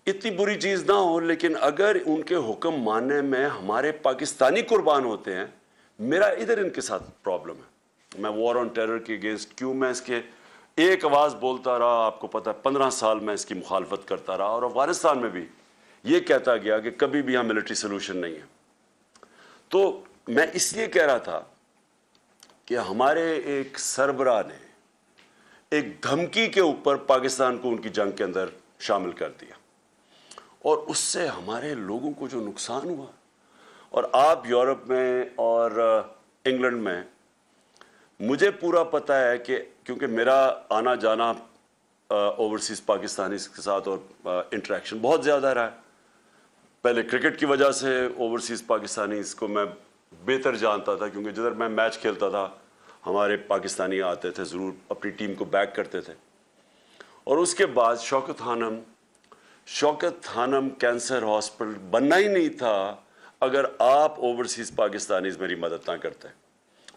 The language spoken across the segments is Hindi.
इतनी बुरी चीज़ ना हो, लेकिन अगर उनके हुक्म मानने में हमारे पाकिस्तानी कुर्बान होते हैं, मेरा इधर इनके साथ प्रॉब्लम है। मैं वॉर ऑन टेरर के अगेंस्ट क्यों, मैं इसके एक आवाज़ बोलता रहा, आपको पता है 15 साल मैं इसकी मुखालफत करता रहा, और अफगानिस्तान में भी ये कहता गया कि कभी भी यहाँ मिलिट्री सोल्यूशन नहीं है। तो मैं इसलिए कह रहा था कि हमारे एक सरबराह ने एक धमकी के ऊपर पाकिस्तान को उनकी जंग के अंदर शामिल कर दिया, और उससे हमारे लोगों को जो नुकसान हुआ, और आप यूरोप में और इंग्लैंड में, मुझे पूरा पता है कि क्योंकि मेरा आना जाना ओवरसीज़ पाकिस्तानी के साथ और इंटरेक्शन बहुत ज़्यादा रहा है। पहले क्रिकेट की वजह से ओवरसीज़ पाकिस्तानी को मैं बेहतर जानता था, क्योंकि जिधर मैं मैच खेलता था हमारे पाकिस्तानी आते थे, ज़रूर अपनी टीम को बैक करते थे। और उसके बाद शौकत खानम कैंसर हॉस्पिटल बनना ही नहीं था अगर आप ओवरसीज़ पाकिस्तानीज़ मेरी मदद ना करते।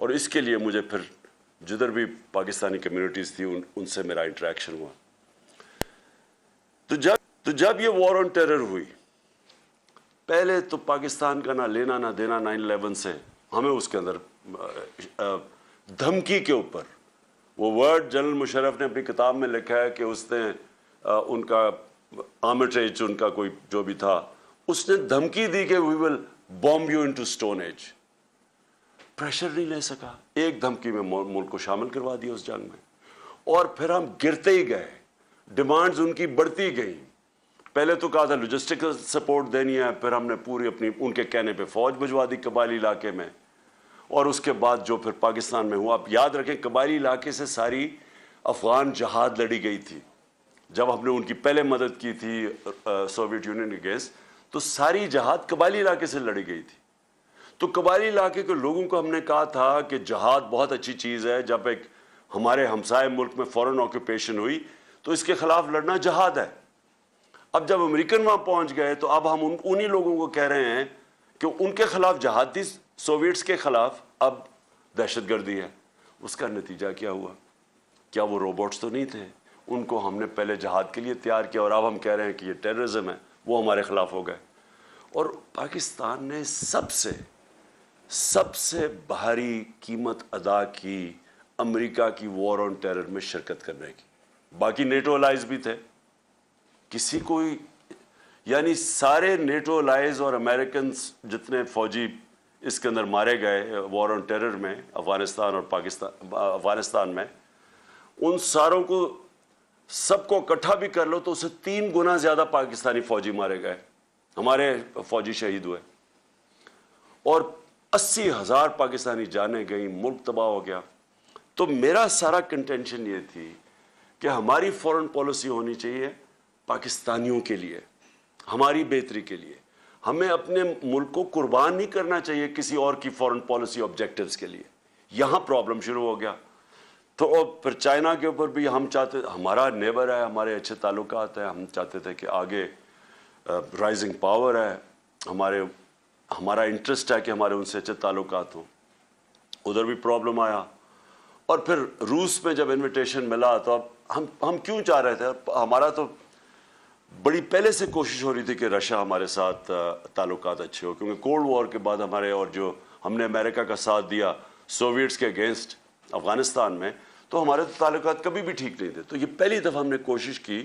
और इसके लिए मुझे फिर जिधर भी पाकिस्तानी कम्युनिटीज़ थी उनसे मेरा इंटरेक्शन हुआ। तो जब ये वॉर ऑन टेरर हुई, पहले तो पाकिस्तान का ना लेना ना देना 9/11 से, हमें उसके अंदर धमकी के ऊपर, वो वर्ड जनरल मुशर्रफ ने अपनी किताब में लिखा है कि उसने उनका आर्मिट्रेज, उनका कोई जो भी था, उसने धमकी दी कि we will bomb you into stone age. Pressure नहीं ले सका, एक धमकी में मुल्क को शामिल करवा दिया उस जंग में, और फिर हम गिरते ही गए, डिमांड्स उनकी बढ़ती गई। पहले तो कहा था लॉजिस्टिकल सपोर्ट देनी है, फिर हमने पूरी अपनी उनके कहने पे फौज भिजवा दी कबायली इलाके में, और उसके बाद जो फिर पाकिस्तान में हुआ। आप याद रखें, कबायली इलाके से सारी अफगान जहाद लड़ी गई थी। जब हमने उनकी पहले मदद की थी सोवियत यूनियन के अगेंस्ट, तो सारी जहाद कबायली इलाके से लड़ी गई थी। तो कबायली इलाके के लोगों को हमने कहा था कि जहाद बहुत अच्छी चीज़ है, जब एक हमारे हमसाए मुल्क में फॉरेन ऑक्यूपेशन हुई तो इसके खिलाफ लड़ना जहाद है। अब जब अमेरिकन वहाँ पहुँच गए तो अब हम उन्हीं लोगों को कह रहे हैं कि उनके खिलाफ जहाद थी, सोवियट्स के खिलाफ अब दहशतगर्दी है। उसका नतीजा क्या हुआ? क्या वो रोबोट्स तो नहीं थे? उनको हमने पहले जहाद के लिए तैयार किया, और अब हम कह रहे हैं कि ये टेररिज्म है, वो हमारे खिलाफ हो गए। और पाकिस्तान ने सबसे भारी कीमत अदा की अमेरिका की वॉर ऑन टेरर में शिरकत करने की। बाकी नेटो अलाइज भी थे, किसी कोई, यानी सारे नेटो अलाइज और अमेरिकन जितने फौजी इसके अंदर मारे गए वॉर ऑन टेरर में, अफगानिस्तान और अफगानिस्तान में, उन सारों को सबको इकट्ठा भी कर लो तो उससे 3 गुना ज़्यादा पाकिस्तानी फौजी मारे गए, हमारे फौजी शहीद हुए, और 80,000 पाकिस्तानी जाने गई, मुल्क तबाह हो गया। तो मेरा सारा कंटेंशन ये थी कि हमारी फॉरेन पॉलिसी होनी चाहिए पाकिस्तानियों के लिए, हमारी बेहतरी के लिए। हमें अपने मुल्क को कुर्बान नहीं करना चाहिए किसी और की फॉरेन पॉलिसी ऑब्जेक्टिव्स के लिए। यहाँ प्रॉब्लम शुरू हो गया। तो फिर चाइना के ऊपर भी हम चाहते, हमारा नेबर है, हमारे अच्छे ताल्लुकात हैं, हम चाहते थे कि आगे राइजिंग पावर है, हमारा इंटरेस्ट है कि हमारे उनसे अच्छे ताल्लुकात हों। उधर भी प्रॉब्लम आया, और फिर रूस में जब इनविटेशन मिला तो अब हम क्यों चाह रहे थे, हमारा तो बड़ी पहले से कोशिश हो रही थी कि रशिया हमारे साथ ताल्लुकात अच्छे हो, क्योंकि कोल्ड वॉर के बाद हमारे, और जो हमने अमेरिका का साथ दिया सोवियट्स के अगेंस्ट अफगानिस्तान में, तो हमारे तो ताल्लुकात कभी भी ठीक नहीं थे। तो ये पहली दफ़ा हमने कोशिश की,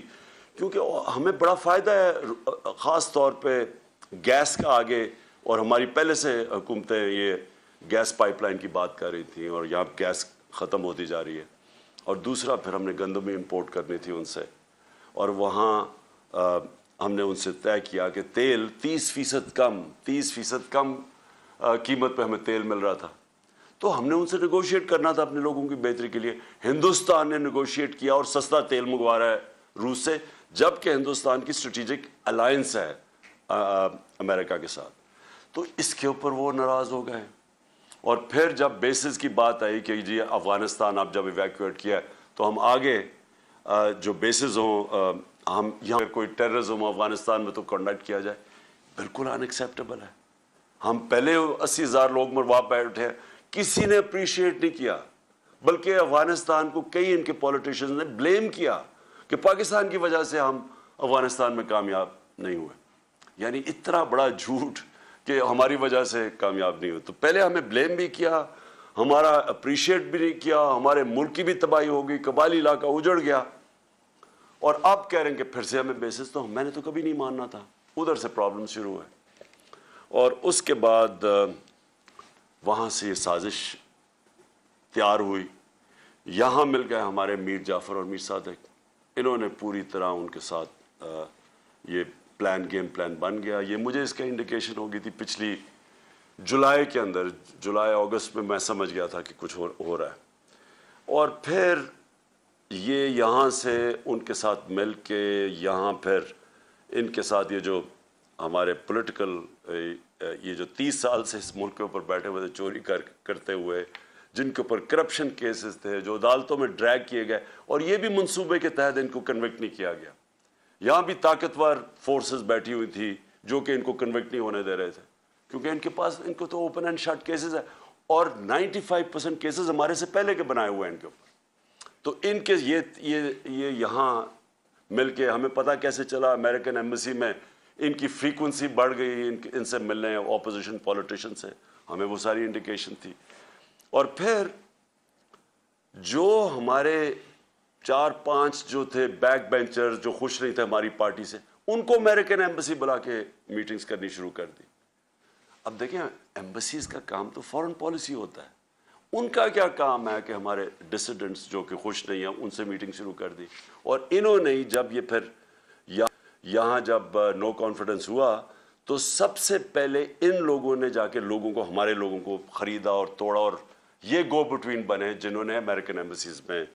क्योंकि हमें बड़ा फ़ायदा है, ख़ास तौर पे गैस का आगे, और हमारी पहले से हुकूमतें ये गैस पाइपलाइन की बात कर रही थी, और यहाँ गैस ख़त्म होती जा रही है। और दूसरा फिर हमने गंदम भी इम्पोर्ट करनी थी उनसे, और वहाँ हमने उनसे तय किया कि तेल 30% कम कीमत पे हमें तेल मिल रहा था। तो हमने उनसे नेगोशिएट करना था अपने लोगों की बेहतरी के लिए। हिंदुस्तान ने नेगोशिएट किया और सस्ता तेल मंगवा रहा है रूस से, जबकि हिंदुस्तान की स्ट्रेटेजिक अलायंस है अमेरिका के साथ। तो इसके ऊपर वो नाराज़ हो गए। और फिर जब बेसिस की बात आई कि जी अफ़गानिस्तान आप जब इवैक्यूएट किया तो हम आगे जो बेसिस हों, हम यहाँ कोई टेररिज्म अफ़गानिस्तान में तो कंडक्ट किया जाए, बिल्कुल अनएक्सेप्टेबल है। हम पहले 80,000 लोग मरवा बैठे हैं, किसी ने अप्रिशिएट नहीं किया, बल्कि अफ़गानिस्तान को कई इनके पॉलिटिशियंस ने ब्लेम किया कि पाकिस्तान की वजह से हम अफ़गानिस्तान में कामयाब नहीं हुए। यानी इतना बड़ा झूठ कि हमारी वजह से कामयाब नहीं हुए। तो पहले हमें ब्लेम भी किया, हमारा अप्रिशिएट भी नहीं किया, हमारे मुल्क की भी तबाही हो गई, कबायली इलाका उजड़ गया, और अब कह रहे हैं कि फिर से हमें बेसिस। तो मैंने तो कभी नहीं मानना था। उधर से प्रॉब्लम शुरू हुए और उसके बाद वहाँ से ये साजिश तैयार हुई। यहाँ मिल गए हमारे मीर जाफ़र और मीर सादिक। इन्होंने पूरी तरह उनके साथ ये गेम प्लान बन गया। ये मुझे इसका इंडिकेशन हो गई थी पिछली जुलाई के अंदर, जुलाई अगस्त में मैं समझ गया था कि कुछ हो रहा है। और फिर ये यहाँ से उनके साथ मिल के यहाँ फिर इनके साथ ये जो हमारे पॉलिटिकल ये जो 30 साल से इस मुल्क के ऊपर बैठे हुए थे चोरी करते हुए, जिनके ऊपर करप्शन केसेस थे, जो अदालतों में ड्रैग किए गए, और ये भी मंसूबे के तहत इनको कन्विक्ट नहीं किया गया। यहाँ भी ताकतवर फोर्सेस बैठी हुई थी जो कि इनको कन्विक्ट नहीं होने दे रहे थे, क्योंकि इनको तो ओपन एंड शट केसेस है, और 95% केसेस हमारे से पहले के बनाए हुए हैं इनके ऊपर। तो इनके ये यहाँ मिलके हमें पता कैसे चला, अमेरिकन एम्बेसी में इनकी फ्रीक्वेंसी बढ़ गई, इनसे मिलने ऑपोजिशन पॉलिटिशियन से, हमें वो सारी इंडिकेशन थी। और फिर जो हमारे 4-5 जो थे बैक बेंचर जो खुश नहीं थे हमारी पार्टी से, उनको अमेरिकन एम्बेसी बुला के मीटिंग्स करनी शुरू कर दी। अब देखें, एम्बेसीज का काम तो फॉरेन पॉलिसी होता है, उनका क्या काम है कि हमारे डिसिडेंट्स जो कि खुश नहीं है उनसे मीटिंग शुरू कर दी। और इन्होंने ही जब ये फिर यहाँ जब नो कॉन्फिडेंस हुआ, तो सबसे पहले इन लोगों ने जाके लोगों को, हमारे लोगों को खरीदा और तोड़ा, और ये गो बिटवीन बने जिन्होंने अमेरिकन एम्बेसीज में